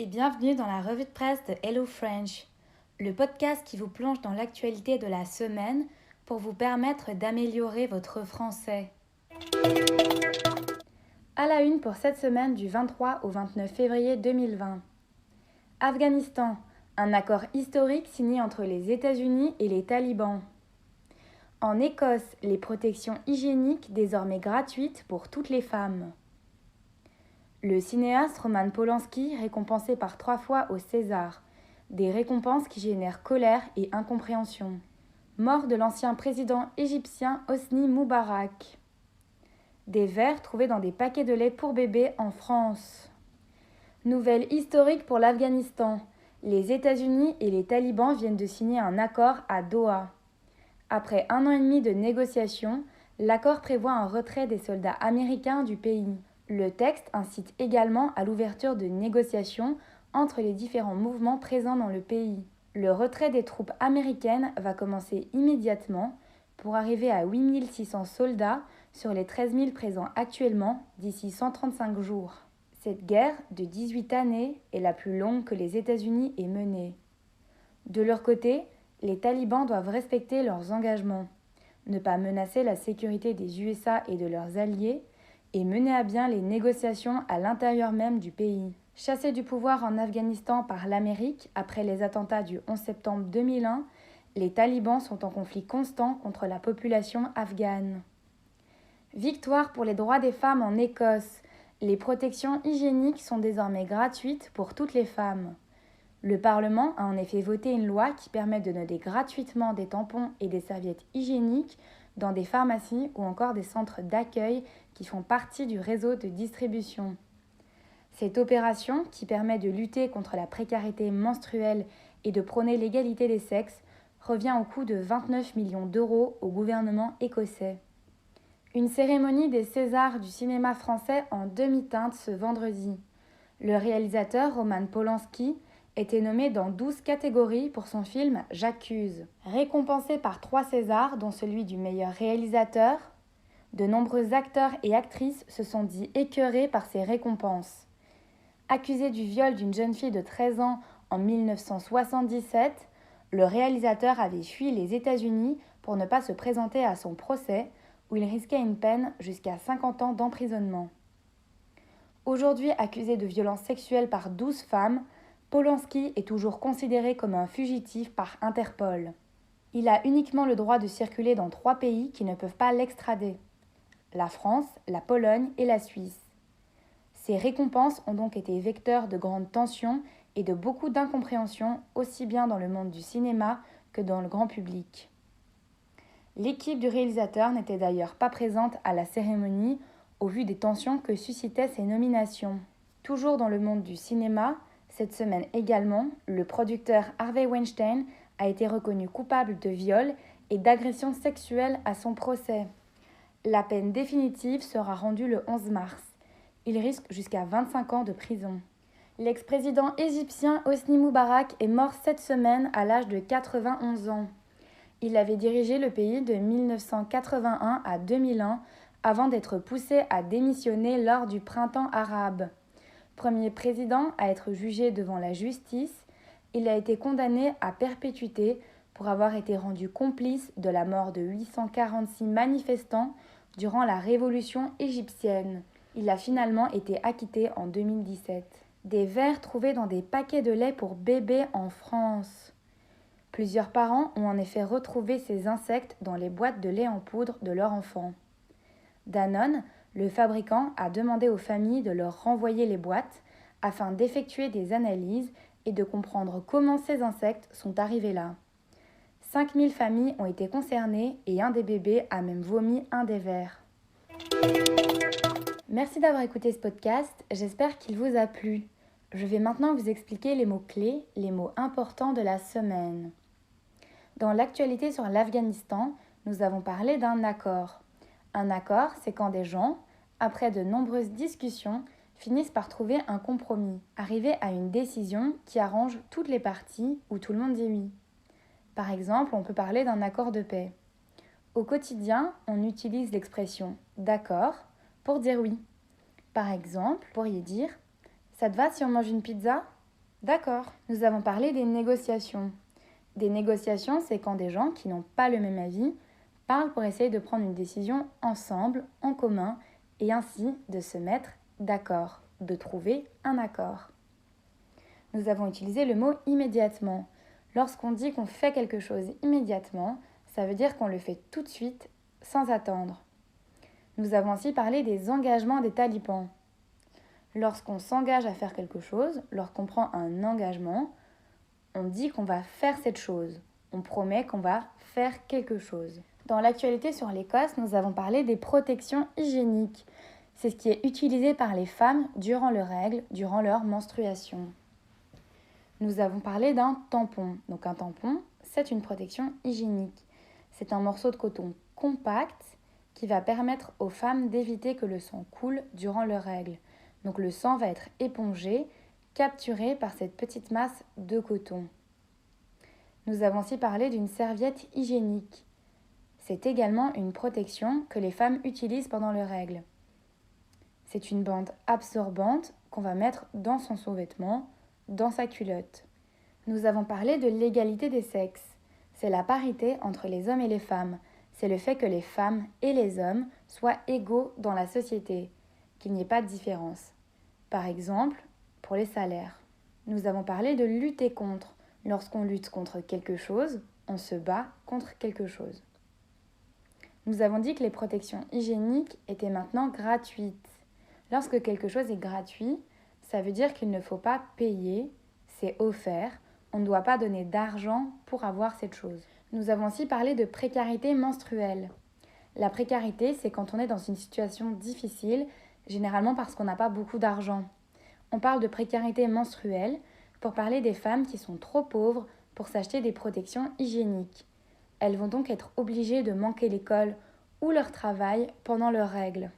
et bienvenue dans la revue de presse de Hello French, le podcast qui vous plonge dans l'actualité de la semaine pour vous permettre d'améliorer votre français. À la une pour cette semaine du 23 au 29 février 2020. Afghanistan, un accord historique signé entre les États-Unis et les talibans. En Écosse, les protections hygiéniques désormais gratuites pour toutes les femmes. Le cinéaste Roman Polanski récompensé par 3 fois au César, des récompenses qui génèrent colère et incompréhension. Mort de l'ancien président égyptien Hosni Moubarak. Des vers trouvés dans des paquets de lait pour bébés en France. Nouvelle historique pour l'Afghanistan. Les États-Unis et les talibans viennent de signer un accord à Doha. Après 1 an et demi de négociations, l'accord prévoit un retrait des soldats américains du pays. Le texte incite également à l'ouverture de négociations entre les différents mouvements présents dans le pays. Le retrait des troupes américaines va commencer immédiatement pour arriver à 8600 soldats sur les 13 000 présents actuellement d'ici 135 jours. Cette guerre de 18 années est la plus longue que les États-Unis aient menée. De leur côté, les talibans doivent respecter leurs engagements, ne pas menacer la sécurité des USA et de leurs alliés, et mener à bien les négociations à l'intérieur même du pays. Chassés du pouvoir en Afghanistan par l'Amérique après les attentats du 11 septembre 2001, les talibans sont en conflit constant contre la population afghane. Victoire pour les droits des femmes en Écosse. Les protections hygiéniques sont désormais gratuites pour toutes les femmes. Le Parlement a en effet voté une loi qui permet de donner gratuitement des tampons et des serviettes hygiéniques dans des pharmacies ou encore des centres d'accueil qui font partie du réseau de distribution. Cette opération, qui permet de lutter contre la précarité menstruelle et de prôner l'égalité des sexes, revient au coût de 29 millions d'euros au gouvernement écossais. Une cérémonie des Césars du cinéma français en demi-teinte ce vendredi. Le réalisateur Roman Polanski était nommé dans 12 catégories pour son film J'accuse. Récompensé par 3 Césars, dont celui du meilleur réalisateur, de nombreux acteurs et actrices se sont dit écœurés par ces récompenses. Accusé du viol d'une jeune fille de 13 ans en 1977, le réalisateur avait fui les États-Unis pour ne pas se présenter à son procès, où il risquait une peine jusqu'à 50 ans d'emprisonnement. Aujourd'hui accusé de violences sexuelles par 12 femmes, Polanski est toujours considéré comme un fugitif par Interpol. Il a uniquement le droit de circuler dans 3 pays qui ne peuvent pas l'extrader: la France, la Pologne et la Suisse. Ces récompenses ont donc été vecteurs de grandes tensions et de beaucoup d'incompréhension, aussi bien dans le monde du cinéma que dans le grand public. L'équipe du réalisateur n'était d'ailleurs pas présente à la cérémonie au vu des tensions que suscitaient ces nominations. Toujours dans le monde du cinéma, cette semaine également, le producteur Harvey Weinstein a été reconnu coupable de viol et d'agression sexuelle à son procès. La peine définitive sera rendue le 11 mars. Il risque jusqu'à 25 ans de prison. L'ex-président égyptien Hosni Moubarak est mort cette semaine à l'âge de 91 ans. Il avait dirigé le pays de 1981 à 2001 avant d'être poussé à démissionner lors du printemps arabe. Premier président à être jugé devant la justice, il a été condamné à perpétuité pour avoir été rendu complice de la mort de 846 manifestants durant la révolution égyptienne. Il a finalement été acquitté en 2017. Des vers trouvés dans des paquets de lait pour bébés en France. Plusieurs parents ont en effet retrouvé ces insectes dans les boîtes de lait en poudre de leur enfant. Danone, le fabricant, a demandé aux familles de leur renvoyer les boîtes afin d'effectuer des analyses et de comprendre comment ces insectes sont arrivés là. 5000 familles ont été concernées et un des bébés a même vomi un des vers. Merci d'avoir écouté ce podcast, j'espère qu'il vous a plu. Je vais maintenant vous expliquer les mots-clés, les mots importants de la semaine. Dans l'actualité sur l'Afghanistan, nous avons parlé d'un accord. Un accord, c'est quand des gens, après de nombreuses discussions, finissent par trouver un compromis, arriver à une décision qui arrange toutes les parties où tout le monde dit oui. Par exemple, on peut parler d'un accord de paix. Au quotidien, on utilise l'expression « d'accord » pour dire oui. Par exemple, vous pourriez dire « ça te va si on mange une pizza ?» D'accord. Nous avons parlé des négociations. Des négociations, c'est quand des gens qui n'ont pas le même avis parlent pour essayer de prendre une décision ensemble, en commun, et ainsi de se mettre d'accord, de trouver un accord. Nous avons utilisé le mot immédiatement. Lorsqu'on dit qu'on fait quelque chose immédiatement, ça veut dire qu'on le fait tout de suite, sans attendre. Nous avons aussi parlé des engagements des talibans. Lorsqu'on s'engage à faire quelque chose, lorsqu'on prend un engagement, on dit qu'on va faire cette chose. On promet qu'on va faire quelque chose. Dans l'actualité sur l'Écosse, nous avons parlé des protections hygiéniques. C'est ce qui est utilisé par les femmes durant leurs règles, durant leur menstruation. Nous avons parlé d'un tampon. Donc un tampon, c'est une protection hygiénique. C'est un morceau de coton compact qui va permettre aux femmes d'éviter que le sang coule durant leurs règles. Donc le sang va être épongé, capturé par cette petite masse de coton. Nous avons aussi parlé d'une serviette hygiénique. C'est également une protection que les femmes utilisent pendant leurs règles. C'est une bande absorbante qu'on va mettre dans son sous-vêtement, dans sa culotte. Nous avons parlé de l'égalité des sexes. C'est la parité entre les hommes et les femmes. C'est le fait que les femmes et les hommes soient égaux dans la société, qu'il n'y ait pas de différence. Par exemple, pour les salaires. Nous avons parlé de lutter contre. Lorsqu'on lutte contre quelque chose, on se bat contre quelque chose. Nous avons dit que les protections hygiéniques étaient maintenant gratuites. Lorsque quelque chose est gratuit, ça veut dire qu'il ne faut pas payer, c'est offert, on ne doit pas donner d'argent pour avoir cette chose. Nous avons aussi parlé de précarité menstruelle. La précarité, c'est quand on est dans une situation difficile, généralement parce qu'on n'a pas beaucoup d'argent. On parle de précarité menstruelle pour parler des femmes qui sont trop pauvres pour s'acheter des protections hygiéniques. Elles vont donc être obligées de manquer l'école ou leur travail pendant leurs règles.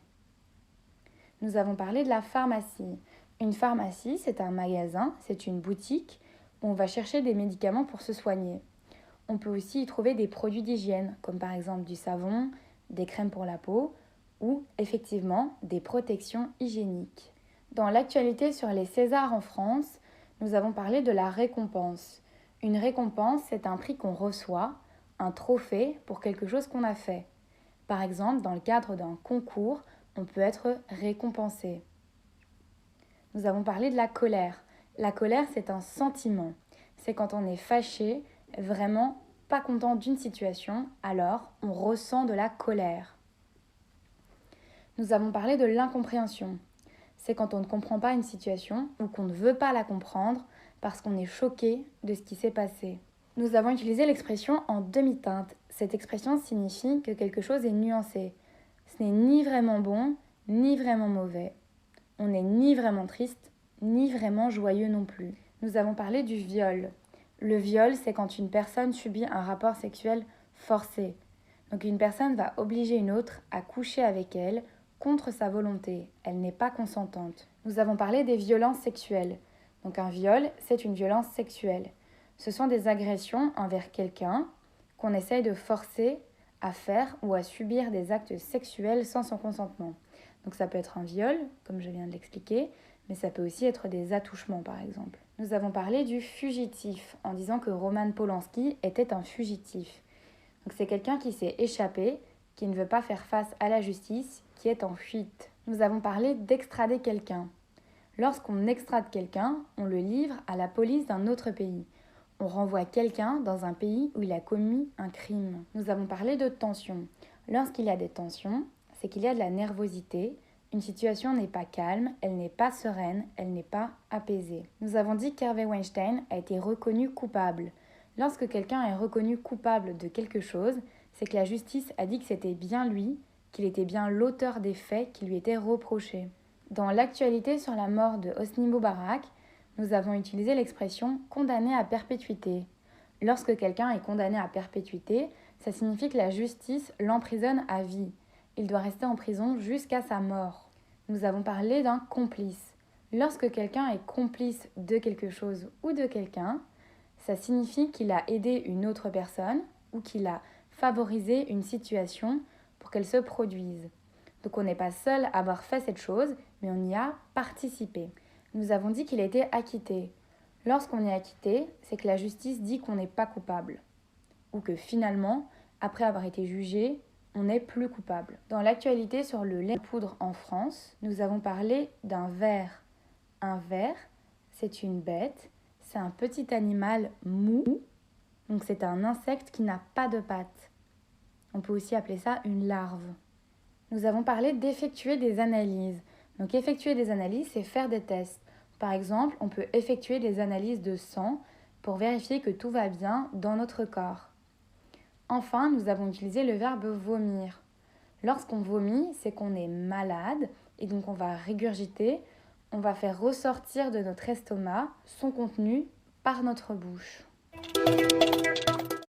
Nous avons parlé de la pharmacie. Une pharmacie, c'est un magasin, c'est une boutique où on va chercher des médicaments pour se soigner. On peut aussi y trouver des produits d'hygiène, comme par exemple du savon, des crèmes pour la peau ou effectivement des protections hygiéniques. Dans l'actualité sur les Césars en France, nous avons parlé de la récompense. Une récompense, c'est un prix qu'on reçoit, un trophée pour quelque chose qu'on a fait. Par exemple, dans le cadre d'un concours, on peut être récompensé. Nous avons parlé de la colère. La colère, c'est un sentiment. C'est quand on est fâché, vraiment pas content d'une situation, alors on ressent de la colère. Nous avons parlé de l'incompréhension. C'est quand on ne comprend pas une situation ou qu'on ne veut pas la comprendre parce qu'on est choqué de ce qui s'est passé. Nous avons utilisé l'expression en demi-teinte. Cette expression signifie que quelque chose est nuancé. Ce n'est ni vraiment bon, ni vraiment mauvais. On n'est ni vraiment triste, ni vraiment joyeux non plus. Nous avons parlé du viol. Le viol, c'est quand une personne subit un rapport sexuel forcé. Donc une personne va obliger une autre à coucher avec elle contre sa volonté. Elle n'est pas consentante. Nous avons parlé des violences sexuelles. Donc un viol, c'est une violence sexuelle. Ce sont des agressions envers quelqu'un qu'on essaye de forcer à faire ou à subir des actes sexuels sans son consentement. Donc ça peut être un viol, comme je viens de l'expliquer, mais ça peut aussi être des attouchements par exemple. Nous avons parlé du fugitif en disant que Roman Polanski était un fugitif. Donc c'est quelqu'un qui s'est échappé, qui ne veut pas faire face à la justice, qui est en fuite. Nous avons parlé d'extrader quelqu'un. Lorsqu'on extrade quelqu'un, on le livre à la police d'un autre pays. On renvoie quelqu'un dans un pays où il a commis un crime. Nous avons parlé de tension. Lorsqu'il y a des tensions, c'est qu'il y a de la nervosité. Une situation n'est pas calme, elle n'est pas sereine, elle n'est pas apaisée. Nous avons dit qu'Harvey Weinstein a été reconnu coupable. Lorsque quelqu'un est reconnu coupable de quelque chose, c'est que la justice a dit que c'était bien lui, qu'il était bien l'auteur des faits qui lui étaient reprochés. Dans l'actualité sur la mort de Hosni Moubarak, nous avons utilisé l'expression « condamné à perpétuité ». Lorsque quelqu'un est condamné à perpétuité, ça signifie que la justice l'emprisonne à vie. Il doit rester en prison jusqu'à sa mort. Nous avons parlé d'un complice. Lorsque quelqu'un est complice de quelque chose ou de quelqu'un, ça signifie qu'il a aidé une autre personne ou qu'il a favorisé une situation pour qu'elle se produise. Donc on n'est pas seul à avoir fait cette chose, mais on y a participé. Nous avons dit qu'il était acquitté. Lorsqu'on est acquitté, c'est que la justice dit qu'on n'est pas coupable, ou que finalement, après avoir été jugé, on n'est plus coupable. Dans l'actualité sur le lait de poudre en France, nous avons parlé d'un ver. Un ver, c'est une bête, c'est un petit animal mou, donc c'est un insecte qui n'a pas de pattes. On peut aussi appeler ça une larve. Nous avons parlé d'effectuer des analyses. Donc effectuer des analyses, c'est faire des tests. Par exemple, on peut effectuer des analyses de sang pour vérifier que tout va bien dans notre corps. Enfin, nous avons utilisé le verbe vomir. Lorsqu'on vomit, c'est qu'on est malade et donc on va régurgiter, on va faire ressortir de notre estomac son contenu par notre bouche.